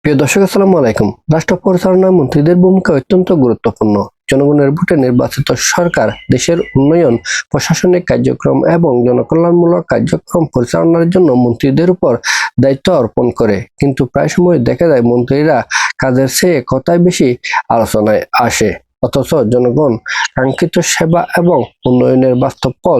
প্রিয় দর্শক, আসসালামু আলাইকুম। রাষ্ট্র পরিচালনায় মন্ত্রীদের ভূমিকা অত্যন্ত গুরুত্বপূর্ণ। জনগণের ভোটে নির্বাচিত সরকার দেশের উন্নয়ন, প্রশাসনিক কার্যক্রম এবং জনকল্যাণমূলক কার্যক্রম পরিচালনার জন্য মন্ত্রীদের উপর দায়িত্ব অর্পণ করে। কিন্তু প্রায় সময় দেখা যায় মন্ত্রীরা কাজের চেয়ে কথায় বেশি আলোচনায় আসে, অথচ জনগণ কাঙ্ক্ষিত সেবা এবং উন্নয়নের বাস্তব ফল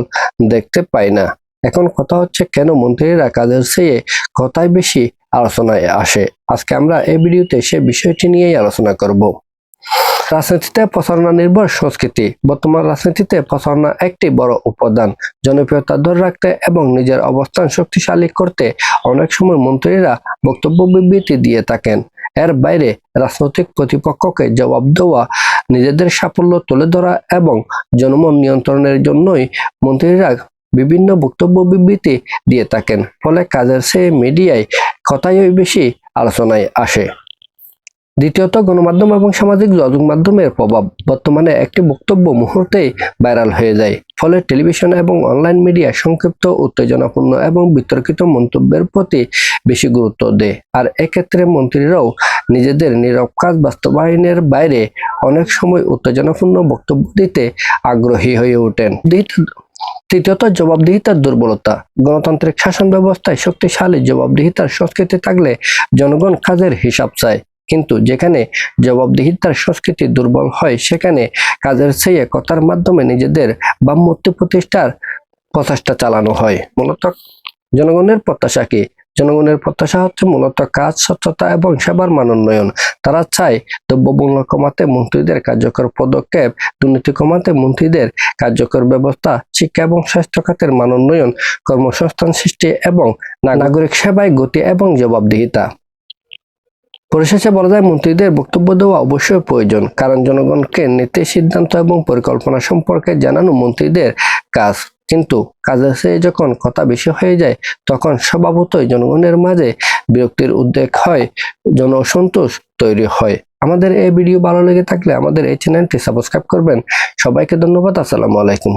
দেখতে পায় না। এখন কথা হচ্ছে, কেন মন্ত্রীরা কাজের চেয়ে কথায় বেশি আলোচনায় আসে? আজকে আমরা এই ভিডিওতে সে বিষয়টি নিয়েই আলোচনা করব। রাজনীতিতে প্রচারণা নির্ভর সংস্কৃতি। বর্তমান রাজনীতিতে প্রচারণা একটি বড় উপাদান। জনপ্রিয়তা ধরে রাখতে এবং নিজের অবস্থান শক্তিশালী করতে অনেক সময় মন্ত্রীরা বক্তব্য বিবৃতি দিয়ে থাকেন। এর বাইরে রাজনৈতিক প্রতিপক্ষকে জবাব দেওয়া, নিজেদের সাফল্য তুলে ধরা এবং জনমন নিয়ন্ত্রণের জন্যই মন্ত্রীরা বিভিন্ন বক্তব্য বিবৃতি দিয়ে থাকেন। ফলে কাজের চেয়ে মিডিয়ায় কথাই বেশি আলোচনায় আসে। দ্বিতীয়ত, গণমাধ্যম এবং সামাজিক যোগাযোগ মাধ্যমের প্রভাব। বর্তমানে একটি বক্তব্য মুহূর্তেই ভাইরাল হয়ে যায়। ফলে টেলিভিশন এবং অনলাইন মিডিয়া সংক্ষিপ্ত, উত্তেজনাপূর্ণ এবং বিতর্কিত মন্তব্যের প্রতি বেশি গুরুত্ব দেয়। আর এক্ষেত্রে মন্ত্রীরাও নিজেদের নীরব কাজ বাস্তবায়নের বাইরে অনেক সময় উত্তেজনাপূর্ণ বক্তব্য দিতে আগ্রহী হয়ে ওঠেন। তৃতীয়ত, জবাবদিহিতার দুর্বলতা। গণতান্ত্রিক শাসন ব্যবস্থায় শক্তিশালী জবাবদিহিতার সংস্কৃতি থাকলে জনগণ কাজের হিসাব চায়। কিন্তু যেখানে জবাবদিহিতার সংস্কৃতি দুর্বল হয়, সেখানে কাজের চেয়ে কথার মাধ্যমে নিজেদের ভাবমূর্তি প্রতিষ্ঠার প্রচেষ্টা চালানো হয়। মূলত জনগণের প্রত্যাশা কি? জনগণের প্রত্যাশা হচ্ছে মূলত কাজ, স্বচ্ছতা এবং সেবার মান উন্নয়ন। তারা চায় দ্রব্যমূল্য কমাতে মন্ত্রীদের কার্যকর পদক্ষেপ, দুর্নীতি কমাতে মন্ত্রীদের কার্যকর ব্যবস্থা, শিক্ষা এবং স্বাস্থ্য খাতের মান উন্নয়ন, কর্মসংস্থান সৃষ্টি এবং নাগরিক সেবায় গতি এবং জবাবদিহিতা। পরিশেষে বলা যায়, মন্ত্রীদের বক্তব্য দেওয়া অবশ্যই প্রয়োজন, কারণ জনগণকে নীতি, সিদ্ধান্ত এবং পরিকল্পনা সম্পর্কে জানানো মন্ত্রীদের কাজ। কিন্তু কাজের চেয়ে যখন কথা বেশি হয়ে যায়, তখন স্বভাবতই জনগণের মাঝে বিরক্তির উদ্রেক হয়, জনসন্তোষ তৈরি হয়। আমাদের এই ভিডিও ভালো লেগে থাকলে আমাদের এই চ্যানেলটি সাবস্ক্রাইব করবেন। সবাইকে ধন্যবাদ। আসসালামু আলাইকুম।